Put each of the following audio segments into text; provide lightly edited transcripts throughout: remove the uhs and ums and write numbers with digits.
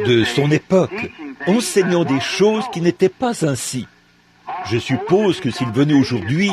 de son époque, enseignant des choses qui n'étaient pas ainsi. Je suppose que s'il venait aujourd'hui,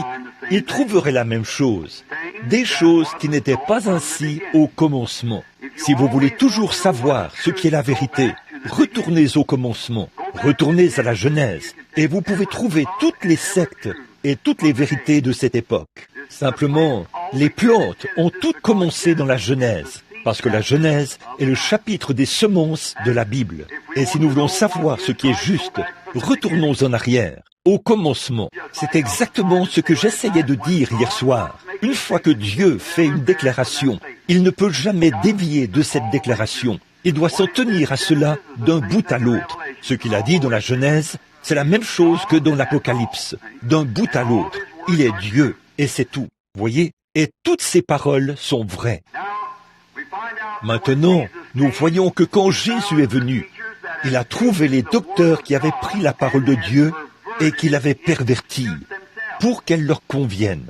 il trouverait la même chose, des choses qui n'étaient pas ainsi au commencement. Si vous voulez toujours savoir ce qui est la vérité, retournez au commencement, retournez à la Genèse, et vous pouvez trouver toutes les sectes et toutes les vérités de cette époque. Simplement, les plantes ont toutes commencé dans la Genèse, parce que la Genèse est le chapitre des semences de la Bible. Et si nous voulons savoir ce qui est juste, retournons en arrière, au commencement. C'est exactement ce que j'essayais de dire hier soir. Une fois que Dieu fait une déclaration, il ne peut jamais dévier de cette déclaration. Il doit s'en tenir à cela d'un bout à l'autre. Ce qu'il a dit dans la Genèse, c'est la même chose que dans l'Apocalypse. D'un bout à l'autre, il est Dieu, et c'est tout. Voyez? Et toutes ces paroles sont vraies. Maintenant, nous voyons que quand Jésus est venu, il a trouvé les docteurs qui avaient pris la parole de Dieu et qui l'avaient pervertie pour qu'elle leur convienne.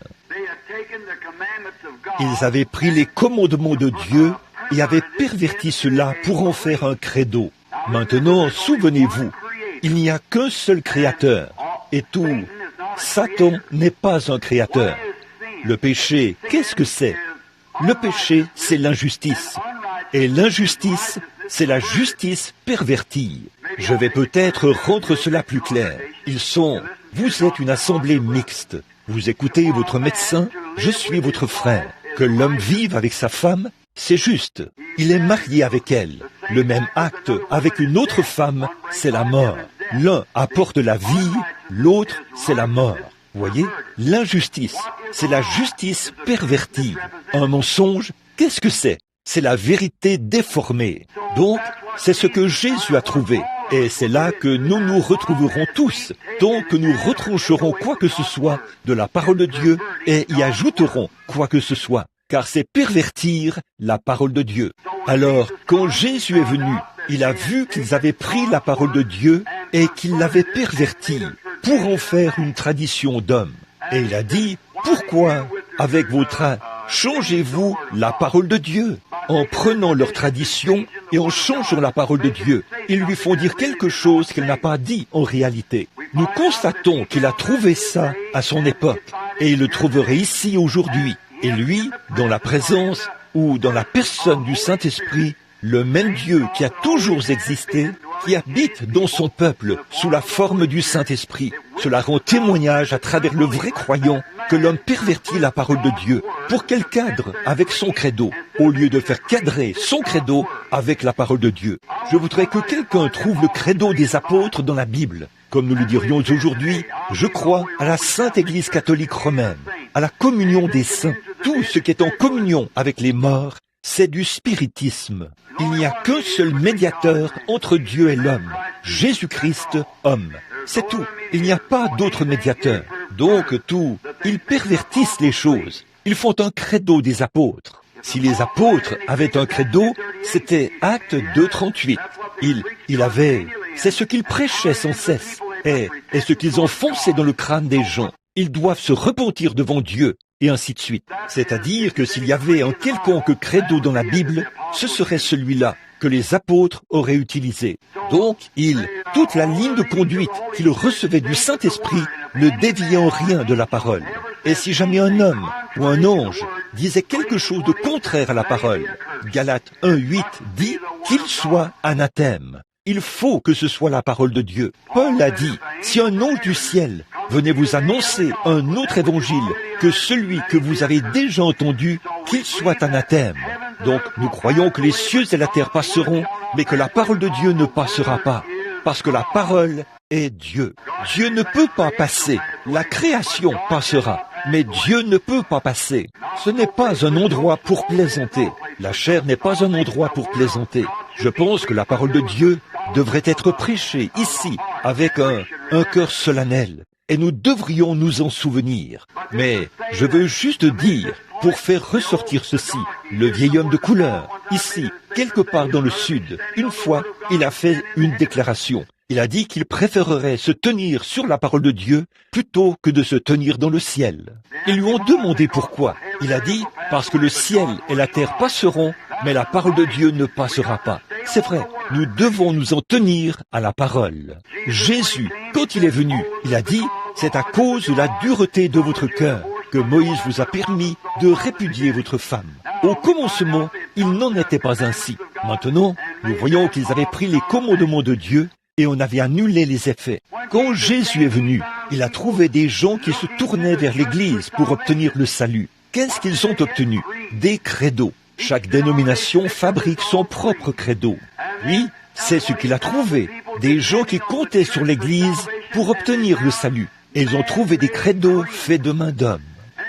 Ils avaient pris les commandements de Dieu et avaient perverti cela pour en faire un credo. Maintenant, souvenez-vous, il n'y a qu'un seul créateur, et tout. Satan n'est pas un créateur. Le péché, qu'est-ce que c'est? Le péché, c'est l'injustice. Et l'injustice, c'est la justice pervertie. Je vais peut-être rendre cela plus clair. Vous êtes une assemblée mixte. Vous écoutez votre médecin, je suis votre frère. Que l'homme vive avec sa femme, c'est juste. Il est marié avec elle. Le même acte avec une autre femme, c'est la mort. L'un apporte la vie, l'autre, c'est la mort. Voyez, l'injustice, c'est la justice pervertie. Un mensonge, qu'est-ce que c'est? C'est la vérité déformée. Donc, c'est ce que Jésus a trouvé. Et c'est là que nous nous retrouverons tous, tant que nous retrancherons quoi que ce soit de la parole de Dieu et y ajouterons quoi que ce soit, car c'est pervertir la parole de Dieu. Alors, quand Jésus est venu, il a vu qu'ils avaient pris la parole de Dieu et qu'ils l'avaient pervertie pour en faire une tradition d'homme. Et il a dit, pourquoi, avec votre changez-vous la parole de Dieu? En prenant leur tradition et en changeant la parole de Dieu, ils lui font dire quelque chose qu'elle n'a pas dit en réalité. Nous constatons qu'il a trouvé ça à son époque et il le trouverait ici aujourd'hui. Et lui, dans la présence ou dans la personne du Saint-Esprit, le même Dieu qui a toujours existé, qui habite dans son peuple sous la forme du Saint-Esprit. Cela rend témoignage à travers le vrai croyant que l'homme pervertit la parole de Dieu pour qu'elle cadre avec son credo, au lieu de faire cadrer son credo avec la parole de Dieu. Je voudrais que quelqu'un trouve le credo des apôtres dans la Bible. Comme nous le dirions aujourd'hui, je crois à la Sainte Église catholique romaine, à la communion des saints. Tout ce qui est en communion avec les morts, c'est du spiritisme. Il n'y a qu'un seul médiateur entre Dieu et l'homme, Jésus-Christ, homme. C'est tout. Il n'y a pas d'autre médiateur. Donc ils pervertissent les choses. Ils font un credo des apôtres. Si les apôtres avaient un credo, c'était Acte 2:38. C'est ce qu'ils prêchaient sans cesse. Et ce qu'ils enfonçaient dans le crâne des gens. Ils doivent se repentir devant Dieu, et ainsi de suite. C'est-à-dire que s'il y avait un quelconque credo dans la Bible, ce serait celui-là que les apôtres auraient utilisé. Donc, toute la ligne de conduite qu'ils recevaient du Saint-Esprit ne déviait en rien de la parole. Et si jamais un homme ou un ange disait quelque chose de contraire à la parole, Galates 1:8 dit qu'il soit anathème. Il faut que ce soit la parole de Dieu. Paul a dit, si un ange du ciel venait vous annoncer un autre évangile que celui que vous avez déjà entendu, qu'il soit anathème. Donc nous croyons que les cieux et la terre passeront, mais que la parole de Dieu ne passera pas, parce que la parole est Dieu. Dieu ne peut pas passer, la création passera, mais Dieu ne peut pas passer. Ce n'est pas un endroit pour plaisanter. La chair n'est pas un endroit pour plaisanter. Je pense que la parole de Dieu devrait être prêchée ici, avec un cœur solennel. Et nous devrions nous en souvenir. Mais je veux juste dire, pour faire ressortir ceci, le vieil homme de couleur, ici, quelque part dans le sud, une fois, il a fait une déclaration. Il a dit qu'il préférerait se tenir sur la parole de Dieu plutôt que de se tenir dans le ciel. Ils lui ont demandé pourquoi. Il a dit, parce que le ciel et la terre passeront, mais la parole de Dieu ne passera pas. C'est vrai, nous devons nous en tenir à la parole. Jésus, quand il est venu, il a dit, c'est à cause de la dureté de votre cœur que Moïse vous a permis de répudier votre femme. Au commencement, il n'en était pas ainsi. Maintenant, nous voyons qu'ils avaient pris les commandements de Dieu et on avait annulé les effets. Quand Jésus est venu, il a trouvé des gens qui se tournaient vers l'Église pour obtenir le salut. Qu'est-ce qu'ils ont obtenu? Des credos. Chaque dénomination fabrique son propre credo. Oui, c'est ce qu'il a trouvé. Des gens qui comptaient sur l'Église pour obtenir le salut. Et ils ont trouvé des credos faits de main d'homme.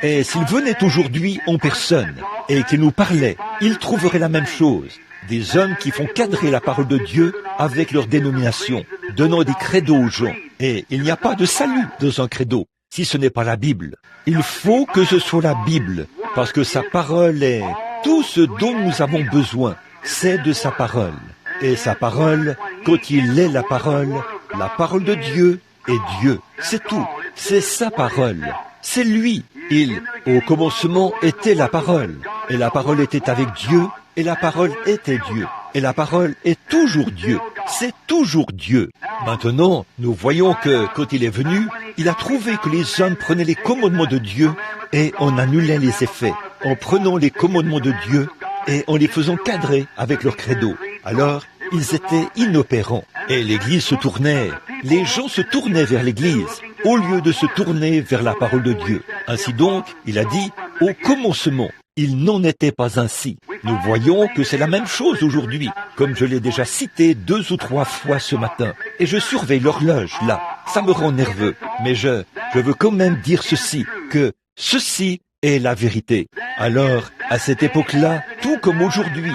Et s'ils venaient aujourd'hui en personne et qu'ils nous parlaient, ils trouveraient la même chose. Des hommes qui font cadrer la parole de Dieu avec leur dénomination, donnant des credos aux gens. Et il n'y a pas de salut dans un credo, si ce n'est pas la Bible. Il faut que ce soit la Bible, parce que sa parole est tout ce dont nous avons besoin. C'est de sa parole. Et sa parole, quand il est la parole de Dieu est Dieu. C'est tout. C'est sa parole. C'est lui. Il, au commencement, était la parole. Et la parole était avec Dieu, et la parole était Dieu. Et la parole est toujours Dieu. C'est toujours Dieu. Maintenant, nous voyons que, quand il est venu, il a trouvé que les hommes prenaient les commandements de Dieu et on annulait les effets. En prenant les commandements de Dieu et en les faisant cadrer avec leur credo. Alors, ils étaient inopérants. Et l'Église se tournait. Les gens se tournaient vers l'Église au lieu de se tourner vers la parole de Dieu. Ainsi donc, il a dit, au commencement, il n'en était pas ainsi. Nous voyons que c'est la même chose aujourd'hui, comme je l'ai déjà cité 2 ou 3 fois ce matin. Et je surveille l'horloge, là. Ça me rend nerveux. Mais je veux quand même dire ceci, que ceci est la vérité. Alors, à cette époque-là, tout comme aujourd'hui,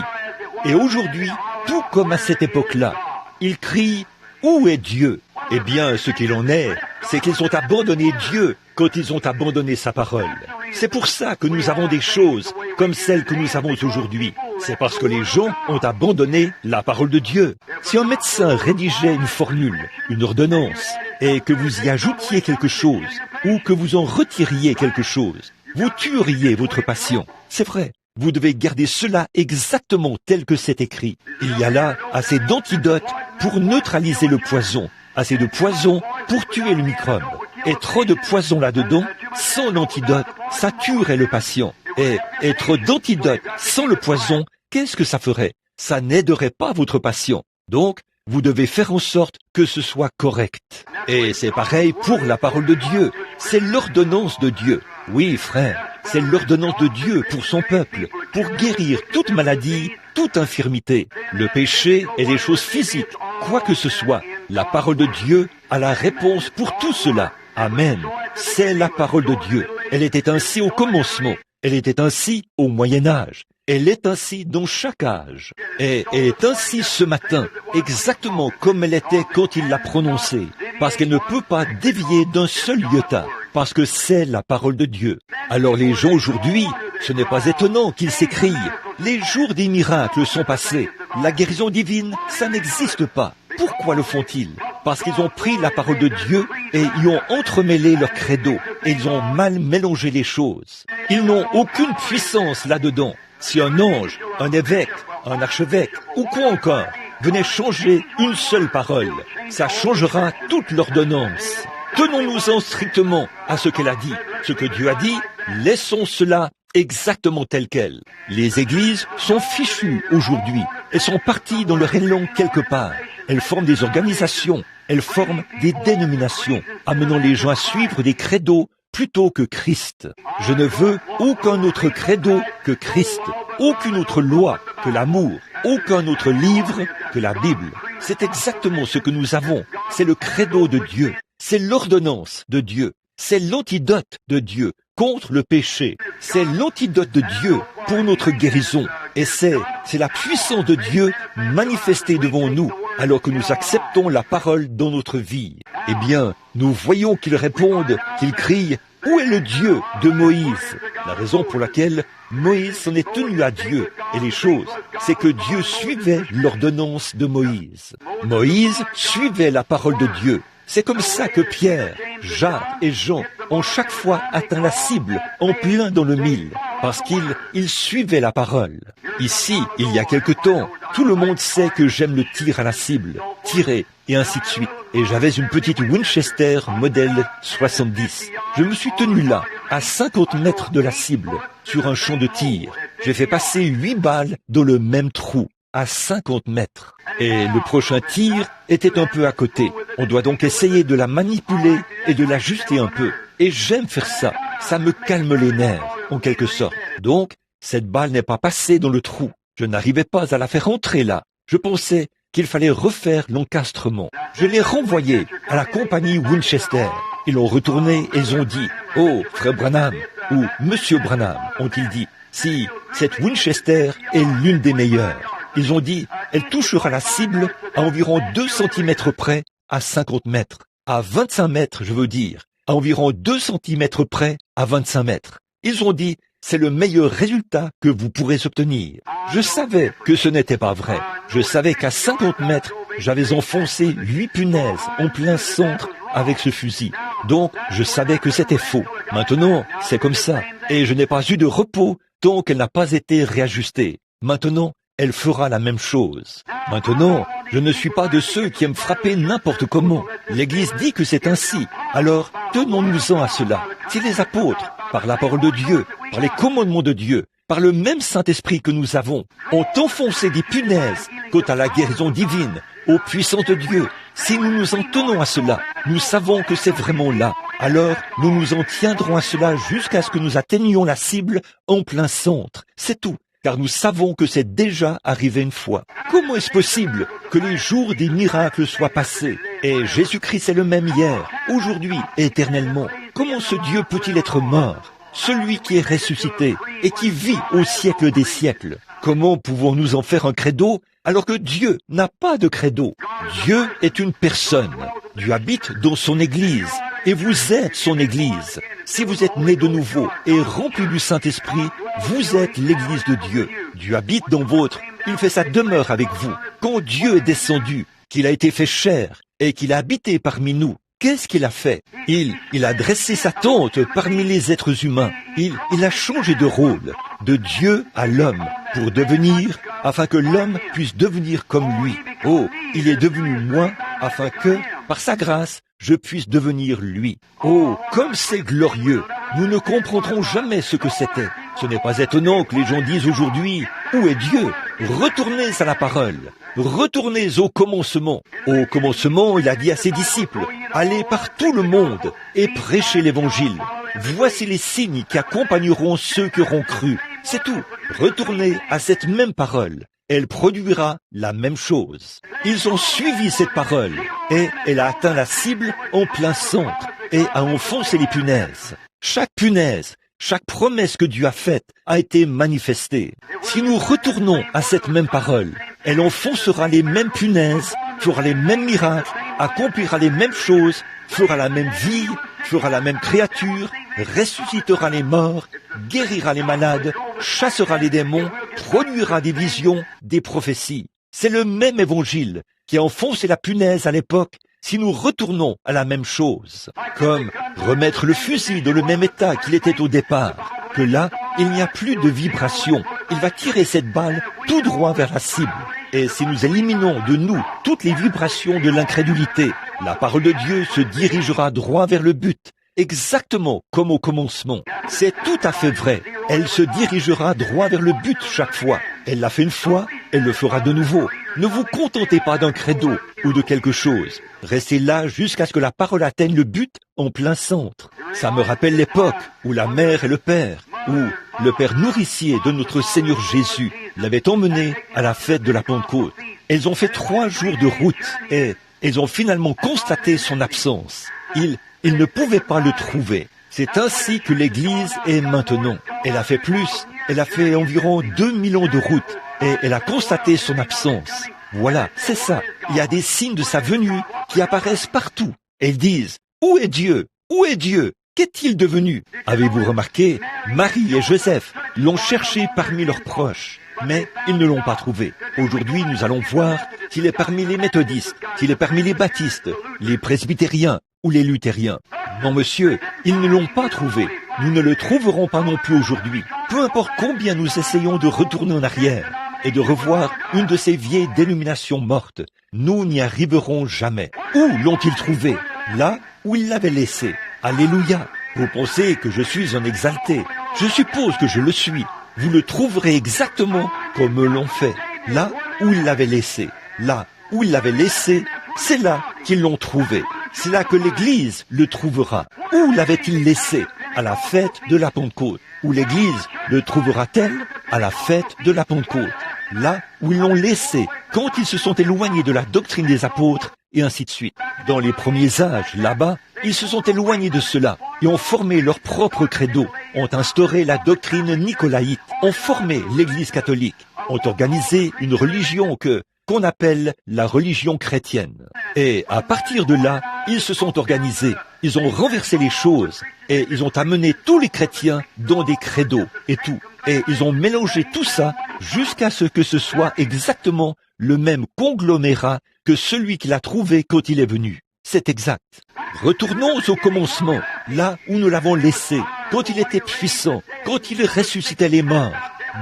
et aujourd'hui, tout comme à cette époque-là, ils crient « Où est Dieu ?» Eh bien, ce qu'il en est, c'est qu'ils ont abandonné Dieu quand ils ont abandonné sa parole. C'est pour ça que nous avons des choses comme celles que nous avons aujourd'hui. C'est parce que les gens ont abandonné la parole de Dieu. Si un médecin rédigeait une formule, une ordonnance, et que vous y ajoutiez quelque chose, ou que vous en retiriez quelque chose, vous tueriez votre patient. C'est vrai. Vous devez garder cela exactement tel que c'est écrit. Il y a là assez d'antidotes pour neutraliser le poison, assez de poison pour tuer le microbe. Et trop de poison là-dedans, sans l'antidote, ça tuerait le patient. Et trop d'antidote sans le poison, qu'est-ce que ça ferait? Ça n'aiderait pas votre patient. Donc, vous devez faire en sorte que ce soit correct. Et c'est pareil pour la parole de Dieu. C'est l'ordonnance de Dieu. Oui, frère, c'est l'ordonnance de Dieu pour son peuple, pour guérir toute maladie, toute infirmité, le péché et les choses physiques, quoi que ce soit. La parole de Dieu a la réponse pour tout cela. Amen. C'est la parole de Dieu. Elle était ainsi au commencement. Elle était ainsi au Moyen-Âge. Elle est ainsi dans chaque âge. Et elle est ainsi ce matin, exactement comme elle était quand il l'a prononcée. Parce qu'elle ne peut pas dévier d'un seul iota. Parce que c'est la parole de Dieu. Alors les gens aujourd'hui, ce n'est pas étonnant qu'ils s'écrient. Les jours des miracles sont passés. La guérison divine, ça n'existe pas. Pourquoi le font-ils? Parce qu'ils ont pris la parole de Dieu et y ont entremêlé leur credo. Et ils ont mal mélangé les choses. Ils n'ont aucune puissance là-dedans. Si un ange, un évêque, un archevêque ou quoi encore venait changer une seule parole, ça changera toute l'ordonnance. Tenons-nous-en strictement à ce qu'elle a dit. Ce que Dieu a dit, laissons cela exactement tel quel. Les églises sont fichues aujourd'hui. Elles sont parties dans leur élan quelque part. Elles forment des organisations, elles forment des dénominations, amenant les gens à suivre des credos plutôt que Christ. Je ne veux aucun autre credo que Christ, aucune autre loi que l'amour, aucun autre livre que la Bible. C'est exactement ce que nous avons. C'est le credo de Dieu. C'est l'ordonnance de Dieu. C'est l'antidote de Dieu contre le péché. C'est l'antidote de Dieu pour notre guérison. Et c'est la puissance de Dieu manifestée devant nous alors que nous acceptons la parole dans notre vie. Eh bien, nous voyons qu'ils répondent, qu'ils crient « Où est le Dieu de Moïse ?» La raison pour laquelle Moïse s'en est tenu à Dieu et les choses, c'est que Dieu suivait l'ordonnance de Moïse. Moïse suivait la parole de Dieu. C'est comme ça que Pierre, Jacques et Jean ont chaque fois atteint la cible en plein dans le mille, parce qu'ils suivaient la parole. Ici, il y a quelque temps, tout le monde sait que j'aime le tir à la cible, tirer, et ainsi de suite. Et j'avais une petite Winchester modèle 70. Je me suis tenu là, à 50 mètres de la cible, sur un champ de tir. J'ai fait passer 8 balles dans le même trou, à 50 mètres. Et le prochain tir était un peu à côté. On doit donc essayer de la manipuler et de l'ajuster un peu. Et j'aime faire ça. Ça me calme les nerfs, en quelque sorte. Donc, cette balle n'est pas passée dans le trou. Je n'arrivais pas à la faire entrer là. Je pensais qu'il fallait refaire l'encastrement. Je l'ai renvoyé à la compagnie Winchester. Ils l'ont retourné et ils ont dit « Oh, frère Branham » ou « Monsieur Branham » ont-ils dit. Si, cette Winchester est l'une des meilleures. Ils ont dit « Elle touchera la cible à environ 2 cm près à 50 mètres. À 25 mètres, je veux dire, à environ 2 cm près à 25 mètres. » Ils ont dit « C'est le meilleur résultat que vous pourrez obtenir. » Je savais que ce n'était pas vrai. Je savais qu'à 50 mètres, j'avais enfoncé 8 punaises en plein centre avec ce fusil. Donc, je savais que c'était faux. Maintenant, c'est comme ça. Et je n'ai pas eu de repos tant qu'elle n'a pas été réajustée. Maintenant, elle fera la même chose. Maintenant, je ne suis pas de ceux qui aiment frapper n'importe comment. L'Église dit que c'est ainsi. Alors, tenons-nous-en à cela. Si les apôtres, par la parole de Dieu, par les commandements de Dieu, par le même Saint-Esprit que nous avons, ont enfoncé des punaises quant à la guérison divine, ô puissant de Dieu, si nous nous en tenons à cela, nous savons que c'est vraiment là. Alors, nous nous en tiendrons à cela jusqu'à ce que nous atteignions la cible en plein centre. C'est tout. Car nous savons que c'est déjà arrivé une fois. Comment est-ce possible que les jours des miracles soient passés? Et Jésus-Christ est le même hier, aujourd'hui et éternellement. Comment ce Dieu peut-il être mort? Celui qui est ressuscité et qui vit au siècle des siècles. Comment pouvons-nous en faire un credo alors que Dieu n'a pas de credo? Dieu est une personne. Dieu habite dans son Église. Et vous êtes son Église. Si vous êtes né de nouveau et rempli du Saint-Esprit, vous êtes l'Église de Dieu. Dieu habite dans votre, il fait sa demeure avec vous. Quand Dieu est descendu, qu'il a été fait chair et qu'il a habité parmi nous, qu'est-ce qu'il a fait? Il a dressé sa tente parmi les êtres humains. Il a changé de rôle, de Dieu à l'homme, pour devenir, afin que l'homme puisse devenir comme lui. Oh, il est devenu moi, afin que, par sa grâce, je puisse devenir lui. Oh, comme c'est glorieux! Nous ne comprendrons jamais ce que c'était. Ce n'est pas étonnant que les gens disent aujourd'hui, où est Dieu? Retournez à la parole. Retournez au commencement. Au commencement, il a dit à ses disciples, allez par tout le monde et prêchez l'évangile. Voici les signes qui accompagneront ceux qui auront cru. C'est tout. Retournez à cette même parole. Elle produira la même chose. Ils ont suivi cette parole et elle a atteint la cible en plein centre et a enfoncé les punaises. Chaque punaise, chaque promesse que Dieu a faite a été manifestée. Si nous retournons à cette même parole, elle enfoncera les mêmes punaises, fera les mêmes miracles, accomplira les mêmes choses, fera la même vie, fera la même créature, ressuscitera les morts, guérira les malades, chassera les démons, produira des visions, des prophéties. C'est le même évangile qui a enfoncé la punaise à l'époque si nous retournons à la même chose. Comme remettre le fusil dans le même état qu'il était au départ, que là, il n'y a plus de vibration. Il va tirer cette balle tout droit vers la cible. Et si nous éliminons de nous toutes les vibrations de l'incrédulité, la parole de Dieu se dirigera droit vers le but. Exactement comme au commencement. C'est tout à fait vrai. Elle se dirigera droit vers le but chaque fois. Elle l'a fait une fois, elle le fera de nouveau. Ne vous contentez pas d'un credo ou de quelque chose. Restez là jusqu'à ce que la parole atteigne le but en plein centre. Ça me rappelle l'époque où la mère et le père, où le père nourricier de notre Seigneur Jésus l'avait emmené à la fête de la Pentecôte. Elles ont fait 3 jours de route et elles ont finalement constaté son absence. Ils ne pouvaient pas le trouver. C'est ainsi que l'Église est maintenant. Elle a fait plus. Elle a fait environ 2000 ans de route. Et elle a constaté son absence. Voilà, c'est ça. Il y a des signes de sa venue qui apparaissent partout. Elles disent, où est Dieu? Où est Dieu? Qu'est-il devenu? Avez-vous remarqué? Marie et Joseph l'ont cherché parmi leurs proches. mais ils ne l'ont pas trouvé. Aujourd'hui, nous allons voir s'il est parmi les méthodistes, s'il est parmi les baptistes, les presbytériens ou les luthériens. Non, monsieur, ils ne l'ont pas trouvé. Nous ne le trouverons pas non plus aujourd'hui. Peu importe combien nous essayons de retourner en arrière et de revoir une de ces vieilles dénominations mortes, nous n'y arriverons jamais. Où l'ont-ils trouvé? Là où ils l'avaient laissé. Alléluia! Vous pensez que je suis un exalté. Je suppose que je le suis. Vous le trouverez exactement comme l'ont fait. Là où ils l'avaient laissé. Là où ils l'avaient laissé, c'est là qu'ils l'ont trouvé. C'est là que l'Église le trouvera. Où l'avait-il laissé? À la fête de la Pentecôte. Où l'Église le trouvera-t-elle? À la fête de la Pentecôte. Là où ils l'ont laissé, quand ils se sont éloignés de la doctrine des apôtres, et ainsi de suite. Dans les premiers âges, là-bas, ils se sont éloignés de cela et ont formé leur propre credo, ont instauré la doctrine nicolaïte, ont formé l'Église catholique, ont organisé une religion qu'on appelle la religion chrétienne. Et à partir de là, ils se sont organisés, ils ont renversé les choses et ils ont amené tous les chrétiens dans des credos et tout. Et ils ont mélangé tout ça jusqu'à ce que ce soit exactement le même conglomérat que celui qu'il a trouvé quand il est venu. C'est exact. Retournons au commencement, là où nous l'avons laissé, quand il était puissant, quand il ressuscitait les morts,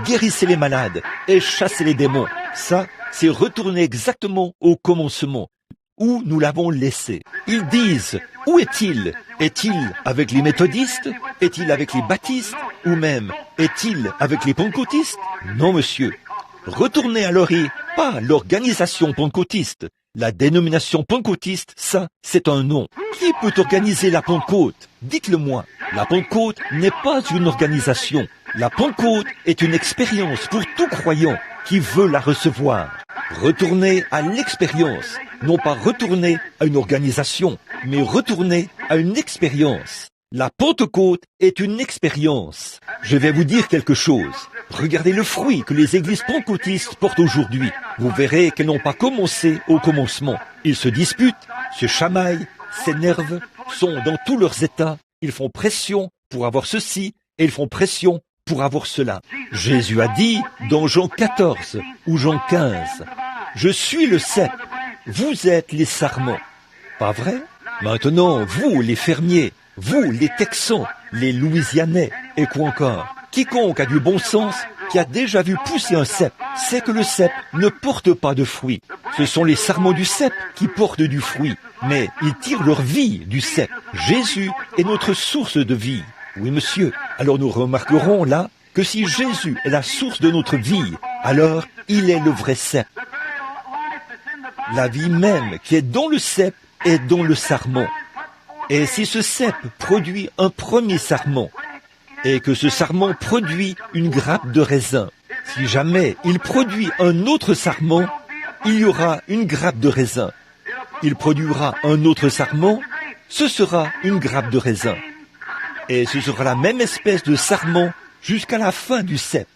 guérissait les malades et chassait les démons. Ça, c'est retourner exactement au commencement, où nous l'avons laissé. Ils disent, où est-il? Est-il avec les méthodistes? Est-il avec les baptistes? Ou même, est-il avec les pentecôtistes? Non, monsieur. Retournez alors et pas l'organisation pentecôtiste. La dénomination pentecôtiste, ça, c'est un nom. Qui peut organiser la Pentecôte? Dites-le-moi. La Pentecôte n'est pas une organisation. La Pentecôte est une expérience pour tout croyant qui veut la recevoir. Retournez à l'expérience. Non pas retourner à une organisation, mais retourner à une expérience. La Pentecôte est une expérience. Je vais vous dire quelque chose. Regardez le fruit que les églises pentecôtistes portent aujourd'hui. Vous verrez qu'elles n'ont pas commencé au commencement. Ils se disputent, se chamaillent, s'énervent, sont dans tous leurs états. Ils font pression pour avoir ceci et ils font pression pour avoir cela. Jésus a dit dans Jean 14 ou Jean 15, « Je suis le cep, vous êtes les sarments. » Pas vrai? Maintenant, vous les fermiers, vous les Texans, les Louisianais et quoi encore? Quiconque a du bon sens, qui a déjà vu pousser un cep, sait que le cep ne porte pas de fruits. Ce sont les sarments du cep qui portent du fruit, mais ils tirent leur vie du cep. Jésus est notre source de vie. Oui, monsieur. Alors nous remarquerons là que si Jésus est la source de notre vie, alors il est le vrai cep. La vie même qui est dans le cep est dans le sarment. Et si ce cep produit un premier sarment, et que ce sarment produit une grappe de raisin, si jamais il produit un autre sarment, il y aura une grappe de raisin. Il produira un autre sarment, ce sera une grappe de raisin. Et ce sera la même espèce de sarment jusqu'à la fin du cep.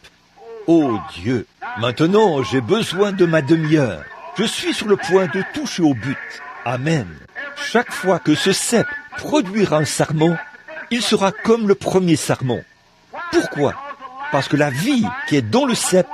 Oh Dieu, maintenant j'ai besoin de ma demi-heure. Je suis sur le point de toucher au but. Amen. Chaque fois que ce cep produira un sarment, il sera comme le premier sarment. Pourquoi? Parce que la vie qui est dans le cep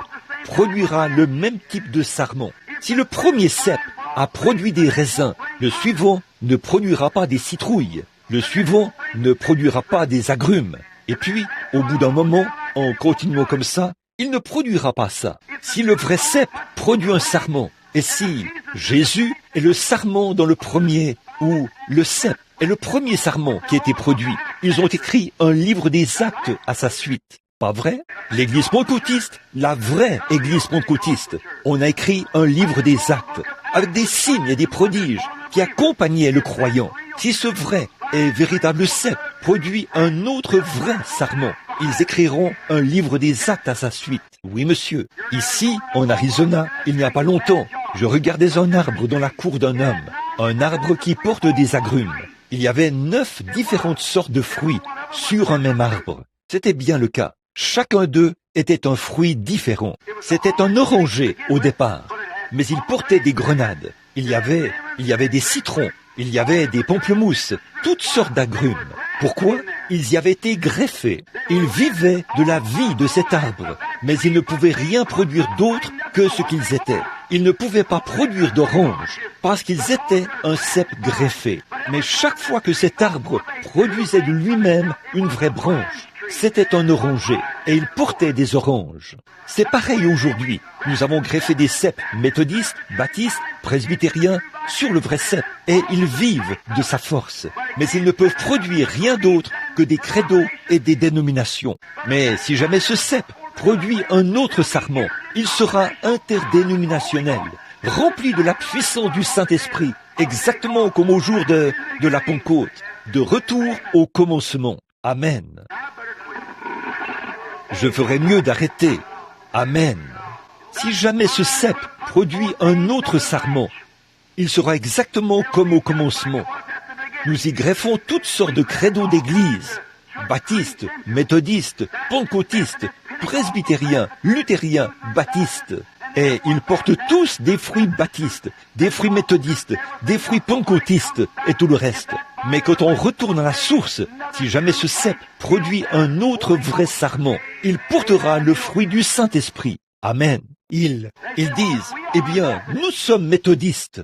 produira le même type de sarment. Si le premier cep a produit des raisins, le suivant ne produira pas des citrouilles. Le suivant ne produira pas des agrumes. Et puis, au bout d'un moment, en continuant comme ça, il ne produira pas ça. Si le vrai cep produit un sarment, et si Jésus est le sarment dans le premier, ou le cep est le premier sarment qui a été produit, ils ont écrit un livre des actes à sa suite. Pas vrai? L'église pentecôtiste, la vraie église pentecôtiste, on a écrit un livre des actes, avec des signes et des prodiges qui accompagnaient le croyant. Si ce vrai et véritable cep produit un autre vrai sarment, ils écriront un livre des actes à sa suite. Oui, monsieur. Ici, en Arizona, il n'y a pas longtemps, je regardais un arbre dans la cour d'un homme. Un arbre qui porte des agrumes. Il y avait 9 différentes sortes de fruits sur un même arbre. C'était bien le cas. Chacun d'eux était un fruit différent. C'était un oranger au départ, mais il portait des grenades. Il y avait des citrons, il y avait des pamplemousses, toutes sortes d'agrumes. Pourquoi? Ils y avaient été greffés. Ils vivaient de la vie de cet arbre, mais ils ne pouvaient rien produire d'autre que ce qu'ils étaient. Ils ne pouvaient pas produire d'oranges, parce qu'ils étaient un cep greffé. Mais chaque fois que cet arbre produisait de lui-même une vraie branche, c'était un oranger, et il portait des oranges. C'est pareil aujourd'hui. Nous avons greffé des ceps méthodistes, baptistes, presbytériens sur le vrai cep, et ils vivent de sa force. Mais ils ne peuvent produire rien d'autre que des credos et des dénominations. Mais si jamais ce cep produit un autre sarment, il sera interdénominationnel, rempli de la puissance du Saint-Esprit, exactement comme au jour de la Pentecôte, de retour au commencement. Amen. Je ferais mieux d'arrêter. Amen. Si jamais ce cep produit un autre sarment, il sera exactement comme au commencement. Nous y greffons toutes sortes de credos d'église, baptistes, méthodistes, pentecôtistes, presbytériens, luthériens, baptistes. Et ils portent tous des fruits baptistes, des fruits méthodistes, des fruits pentecôtistes et tout le reste. Mais quand on retourne à la source, si jamais ce cep produit un autre vrai sarment, il portera le fruit du Saint-Esprit. Amen. Ils disent, eh bien, nous sommes méthodistes.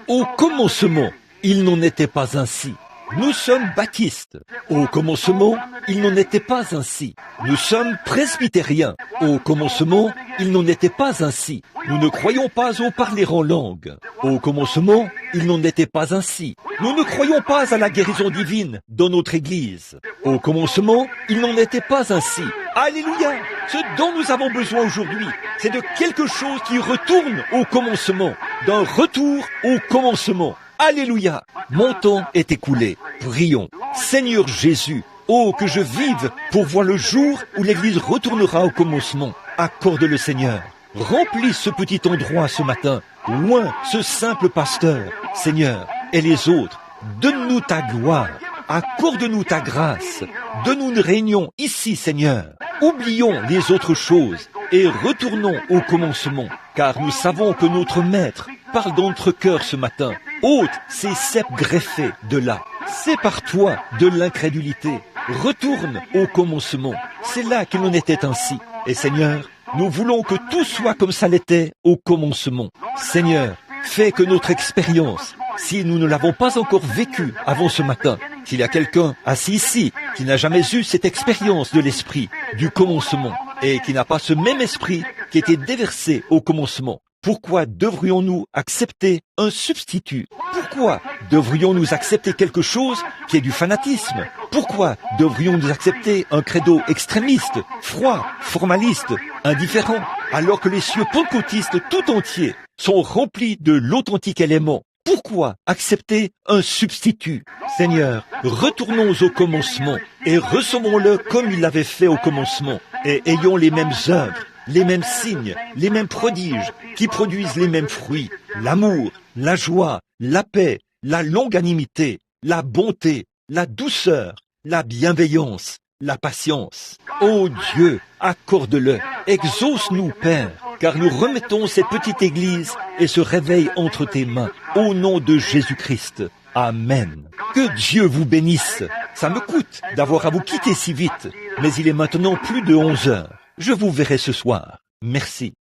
Au commencement, il n'en était pas ainsi. Nous sommes baptistes. Au commencement, il n'en était pas ainsi. Nous sommes presbytériens. Au commencement, il n'en était pas ainsi. Nous ne croyons pas au parler en langue. Au commencement, il n'en était pas ainsi. Nous ne croyons pas à la guérison divine dans notre Église. Au commencement, il n'en était pas ainsi. Alléluia! Ce dont nous avons besoin aujourd'hui, c'est de quelque chose qui retourne au commencement, d'un retour au commencement. Alléluia! Mon temps est écoulé. Prions. Seigneur Jésus, oh, que je vive pour voir le jour où l'Église retournera au commencement. Accorde-le, Seigneur. Remplis ce petit endroit ce matin. Loin ce simple pasteur, Seigneur, et les autres. Donne-nous ta gloire. Accorde-nous ta grâce. Donne-nous une réunion ici, Seigneur. Oublions les autres choses et retournons au commencement, car nous savons que notre Maître parle dans notre cœur ce matin. Ôte ces ceps greffés de là. Sépare-toi de l'incrédulité. Retourne au commencement. C'est là qu'il en était ainsi. Et Seigneur, nous voulons que tout soit comme ça l'était au commencement. Seigneur, fais que notre expérience, si nous ne l'avons pas encore vécue avant ce matin, s'il y a quelqu'un assis ici qui n'a jamais eu cette expérience de l'esprit, du commencement, et qui n'a pas ce même esprit qui était déversé au commencement, pourquoi devrions-nous accepter un substitut? Pourquoi devrions-nous accepter quelque chose qui est du fanatisme? Pourquoi devrions-nous accepter un credo extrémiste, froid, formaliste, indifférent, alors que les cieux pentecôtistes tout entiers sont remplis de l'authentique élément? Pourquoi accepter un substitut? Seigneur, retournons au commencement et recevons-le comme il l'avait fait au commencement et ayons les mêmes œuvres, les mêmes signes, les mêmes prodiges qui produisent les mêmes fruits, l'amour, la joie, la paix, la longanimité, la bonté, la douceur, la bienveillance, la patience. Ô Dieu, accorde-le, exauce-nous, Père, car nous remettons cette petite église et ce réveil entre tes mains, au nom de Jésus-Christ. Amen. Que Dieu vous bénisse. Ça me coûte d'avoir à vous quitter si vite, mais il est maintenant plus de 11 heures. Je vous verrai ce soir. Merci.